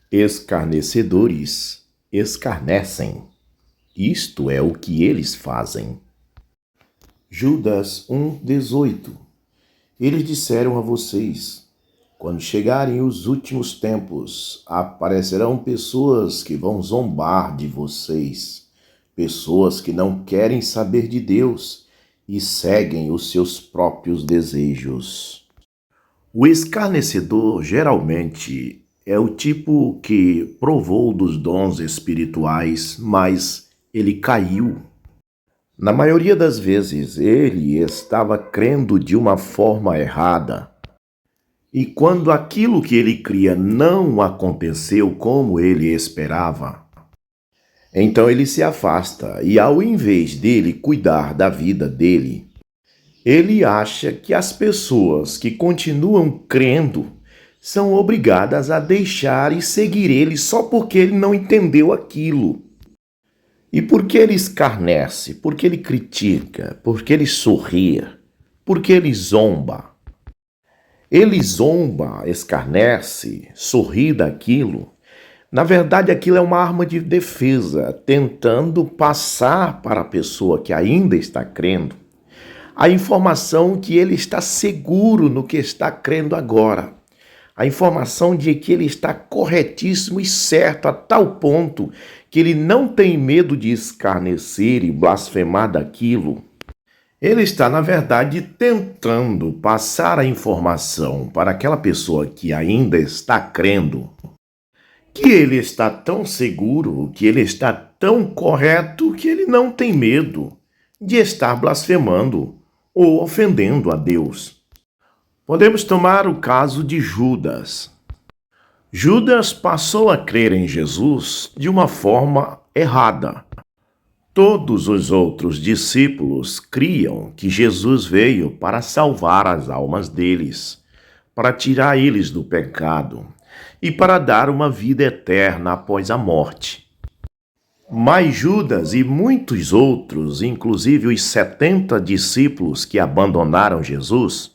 Escarnecedores escarnecem. Isto é o que eles fazem. Judas 1,18. Eles disseram a vocês: quando chegarem os últimos tempos, aparecerão pessoas que vão zombar de vocês, pessoas que não querem saber de Deus e seguem os seus próprios desejos. O escarnecedor geralmente é o tipo que provou dos dons espirituais, mas ele caiu. Na maioria das vezes, ele estava crendo de uma forma errada. E quando aquilo que ele cria não aconteceu como ele esperava, então ele se afasta e, ao invés dele cuidar da vida dele, ele acha que as pessoas que continuam crendo são obrigadas a deixar e seguir ele só porque ele não entendeu aquilo. E por que ele escarnece? Por que ele critica? Por que ele sorri? Por que ele zomba? Ele zomba, escarnece, sorri daquilo. Na verdade, aquilo é uma arma de defesa, tentando passar para a pessoa que ainda está crendo a informação que ele está seguro no que está crendo agora. A informação de que ele está corretíssimo e certo a tal ponto que ele não tem medo de escarnecer e blasfemar daquilo. Ele está, na verdade, tentando passar a informação para aquela pessoa que ainda está crendo que ele está tão seguro, que ele está tão correto, que ele não tem medo de estar blasfemando ou ofendendo a Deus. Podemos tomar o caso de Judas. Judas passou a crer em Jesus de uma forma errada. Todos os outros discípulos criam que Jesus veio para salvar as almas deles, para tirar eles do pecado e para dar uma vida eterna após a morte. Mas Judas e muitos outros, inclusive os 70 discípulos que abandonaram Jesus,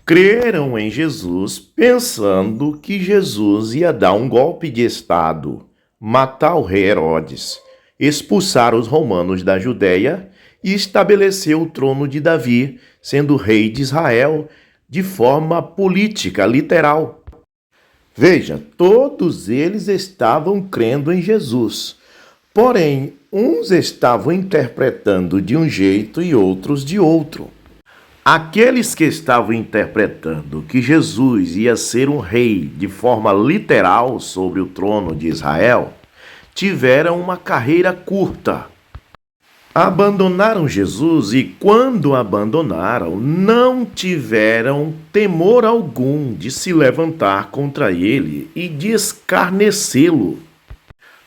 creram em Jesus pensando que Jesus ia dar um golpe de estado, matar o rei Herodes, expulsar os romanos da Judéia e estabelecer o trono de Davi, sendo rei de Israel, de forma política, literal. Veja, todos eles estavam crendo em Jesus. Porém, uns estavam interpretando de um jeito e outros de outro. Aqueles que estavam interpretando que Jesus ia ser um rei de forma literal sobre o trono de Israel, tiveram uma carreira curta. Abandonaram Jesus e, quando abandonaram, não tiveram temor algum de se levantar contra ele e de escarnecê-lo.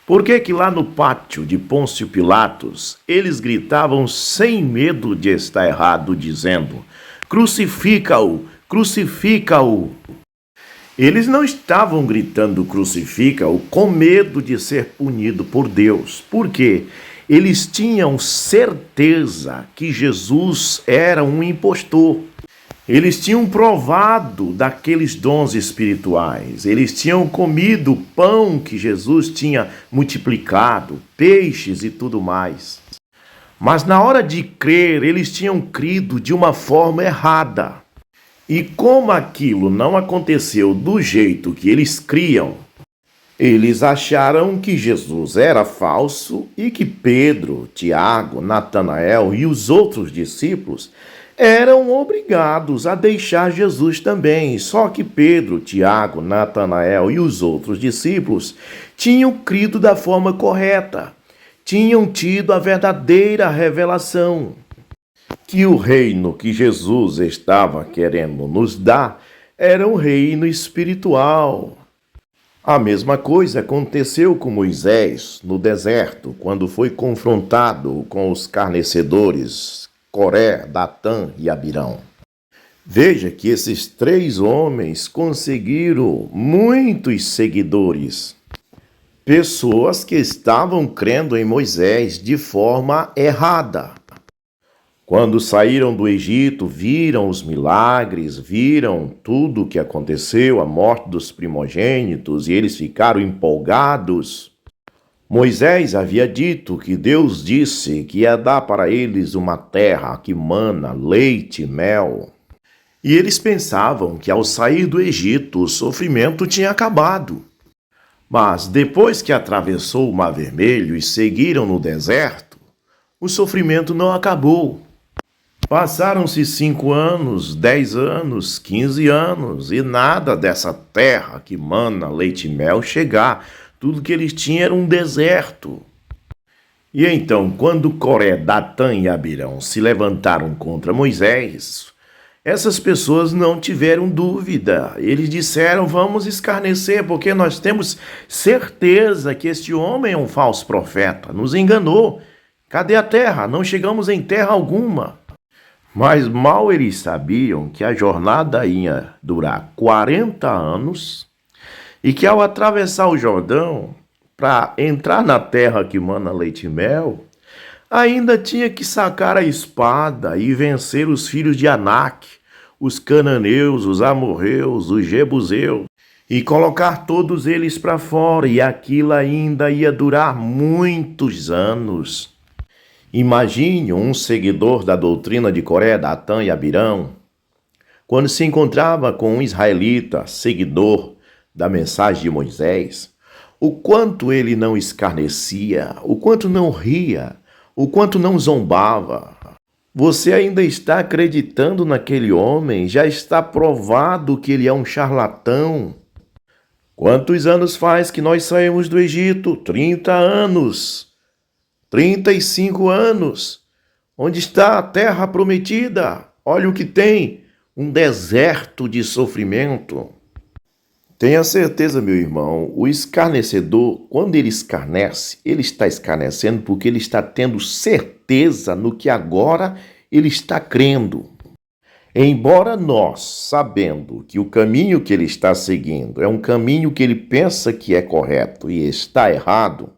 Por que que lá no pátio de Pôncio Pilatos, eles gritavam sem medo de estar errado, dizendo: crucifica-o, crucifica-o? Eles não estavam gritando crucifica-o com medo de ser punido por Deus. Por quê? Eles tinham certeza que Jesus era um impostor. Eles tinham provado daqueles dons espirituais. Eles tinham comido o pão que Jesus tinha multiplicado, peixes e tudo mais. Mas na hora de crer, eles tinham crido de uma forma errada. E como aquilo não aconteceu do jeito que eles criam, eles acharam que Jesus era falso e que Pedro, Tiago, Natanael e os outros discípulos eram obrigados a deixar Jesus também. Só que Pedro, Tiago, Natanael e os outros discípulos tinham crido da forma correta, tinham tido a verdadeira revelação que o reino que Jesus estava querendo nos dar era um reino espiritual. A mesma coisa aconteceu com Moisés no deserto, quando foi confrontado com os escarnecedores Coré, Datã e Abirão. Veja que esses 3 homens conseguiram muitos seguidores, pessoas que estavam crendo em Moisés de forma errada. Quando saíram do Egito, viram os milagres, viram tudo o que aconteceu, a morte dos primogênitos, e eles ficaram empolgados. Moisés havia dito que Deus disse que ia dar para eles uma terra que mana leite e mel. E eles pensavam que ao sair do Egito o sofrimento tinha acabado. Mas depois que atravessou o Mar Vermelho e seguiram no deserto, o sofrimento não acabou. Passaram-se 5 anos, 10 anos, 15 anos e nada dessa terra que mana leite e mel chegar. Tudo que eles tinham era um deserto. E então, quando Coré, Datã e Abirão se levantaram contra Moisés, essas pessoas não tiveram dúvida. Eles disseram: vamos escarnecer, porque nós temos certeza que este homem é um falso profeta. Nos enganou. Cadê a terra? Não chegamos em terra alguma. Mas mal eles sabiam que a jornada ia durar 40 anos e que ao atravessar o Jordão, para entrar na terra que mana leite e mel, ainda tinha que sacar a espada e vencer os filhos de Anak, os cananeus, os amorreus, os jebuseus, e colocar todos eles para fora, e aquilo ainda ia durar muitos anos. Imagine um seguidor da doutrina de Coré, Datã e Abirão, quando se encontrava com um israelita, seguidor da mensagem de Moisés, o quanto ele não escarnecia, o quanto não ria, o quanto não zombava. Você ainda está acreditando naquele homem? Já está provado que ele é um charlatão. Quantos anos faz que nós saímos do Egito? 30 anos. 35 anos. Onde está a terra prometida? Olha o que tem, um deserto de sofrimento. Tenha certeza, meu irmão, o escarnecedor, quando ele escarnece, ele está escarnecendo porque ele está tendo certeza no que agora ele está crendo. Embora nós, sabendo que o caminho que ele está seguindo é um caminho que ele pensa que é correto e está errado,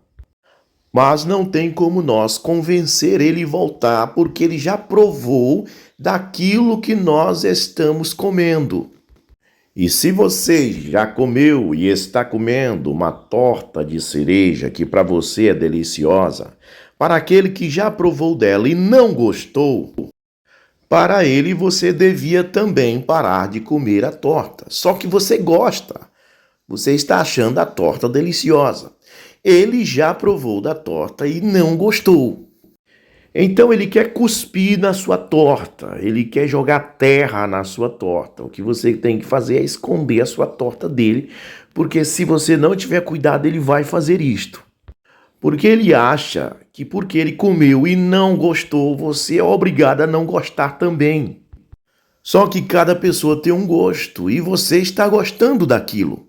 mas não tem como nós convencer ele a voltar, porque ele já provou daquilo que nós estamos comendo. E se você já comeu e está comendo uma torta de cereja que para você é deliciosa, para aquele que já provou dela e não gostou, para ele você devia também parar de comer a torta. Só que você gosta, você está achando a torta deliciosa. Ele já provou da torta e não gostou. Então ele quer cuspir na sua torta, ele quer jogar terra na sua torta. O que você tem que fazer é esconder a sua torta dele, porque se você não tiver cuidado, ele vai fazer isto. Porque ele acha que porque ele comeu e não gostou, você é obrigado a não gostar também. Só que cada pessoa tem um gosto e você está gostando daquilo.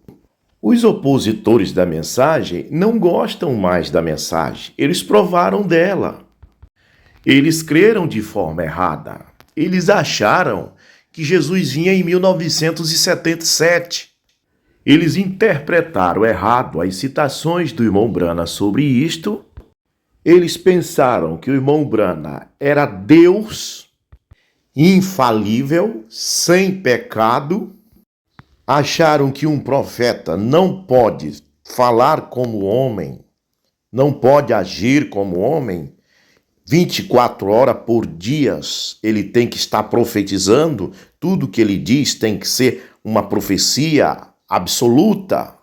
Os opositores da mensagem não gostam mais da mensagem, eles provaram dela. Eles creram de forma errada. Eles acharam que Jesus vinha em 1977. Eles interpretaram errado as citações do irmão Brana sobre isto. Eles pensaram que o irmão Brana era Deus, infalível, sem pecado. Acharam que um profeta não pode falar como homem, não pode agir como homem. 24 horas por dia ele tem que estar profetizando, tudo que ele diz tem que ser uma profecia absoluta.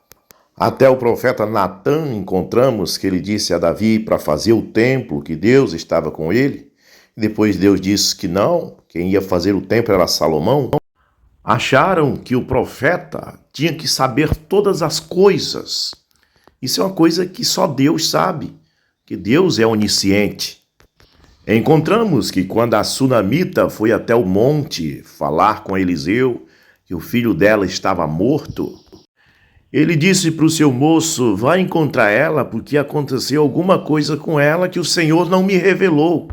Até o profeta Natã encontramos que ele disse a Davi para fazer o templo, que Deus estava com ele. Depois Deus disse que não, quem ia fazer o templo era Salomão. Acharam que o profeta tinha que saber todas as coisas. Isso é uma coisa que só Deus sabe, que Deus é onisciente. Encontramos que quando a sunamita foi até o monte falar com Eliseu, que o filho dela estava morto, ele disse para o seu moço: vai encontrar ela, porque aconteceu alguma coisa com ela que o Senhor não me revelou.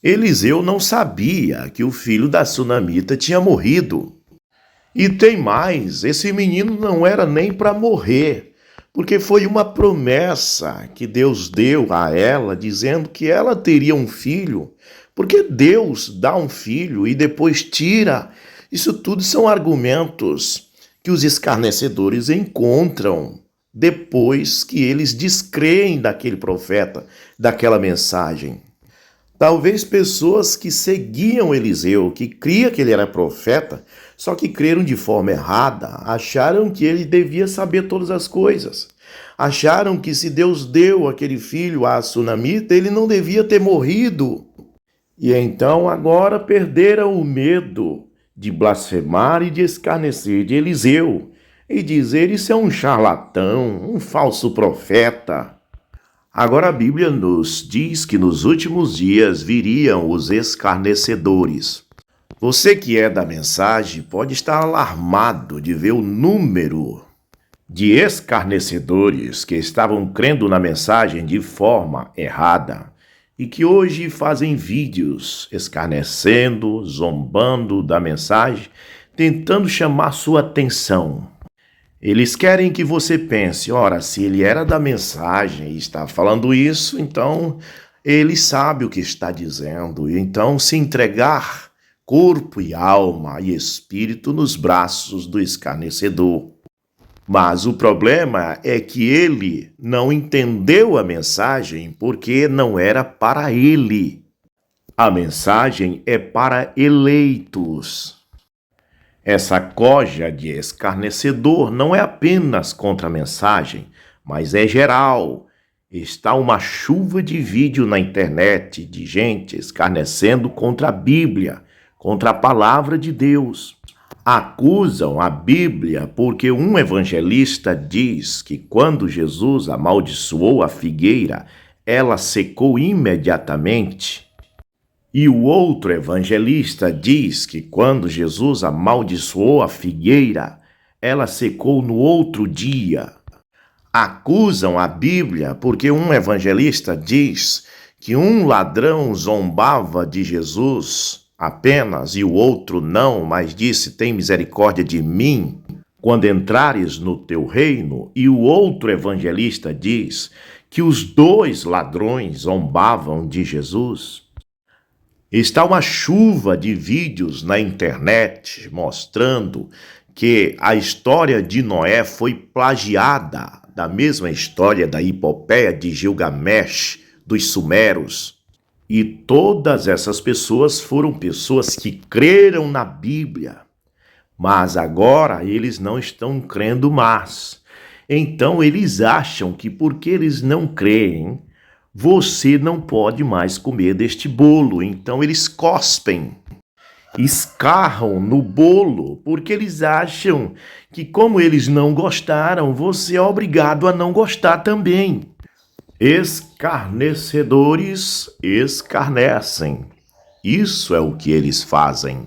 Eliseu não sabia que o filho da sunamita tinha morrido. E tem mais, esse menino não era nem para morrer, porque foi uma promessa que Deus deu a ela, dizendo que ela teria um filho, Porque Deus dá um filho e depois tira. Isso tudo são argumentos que os escarnecedores encontram depois que eles descreem daquele profeta, daquela mensagem. Talvez pessoas que seguiam Eliseu, que criam que ele era profeta, só que creram de forma errada, acharam que ele devia saber todas as coisas. Acharam que se Deus deu aquele filho à sunamita, ele não devia ter morrido. E então agora perderam o medo de blasfemar e de escarnecer de Eliseu e dizer isso é um charlatão, um falso profeta. Agora a Bíblia nos diz que nos últimos dias viriam os escarnecedores. Você que é da mensagem pode estar alarmado de ver o número de escarnecedores que estavam crendo na mensagem de forma errada e que hoje fazem vídeos escarnecendo, zombando da mensagem, tentando chamar sua atenção. Eles querem que você pense, ora, se ele era da mensagem e está falando isso, então ele sabe o que está dizendo. Então se entregar corpo e alma e espírito nos braços do escarnecedor. Mas o problema é que ele não entendeu a mensagem porque não era para ele. A mensagem é para eleitos. Essa coja de escarnecedor não é apenas contra a mensagem, mas é geral. Está uma chuva de vídeo na internet de gente escarnecendo contra a Bíblia, contra a palavra de Deus. Acusam a Bíblia porque um evangelista diz que quando Jesus amaldiçoou a figueira, ela secou imediatamente. E o outro evangelista diz que quando Jesus amaldiçoou a figueira, ela secou no outro dia. Acusam a Bíblia porque um evangelista diz que um ladrão zombava de Jesus apenas e o outro não, mas disse: tem misericórdia de mim quando entrares no teu reino. E o outro evangelista diz que os dois ladrões zombavam de Jesus. Está uma chuva de vídeos na internet mostrando que a história de Noé foi plagiada da mesma história da epopeia de Gilgamesh, dos Sumeros. E todas essas pessoas foram pessoas que creram na Bíblia, mas agora eles não estão crendo mais. Então eles acham que porque eles não creem, você não pode mais comer deste bolo. Então eles cospem, escarram no bolo, porque eles acham que como eles não gostaram, você é obrigado a não gostar também. Escarnecedores escarnecem. Isso é o que eles fazem.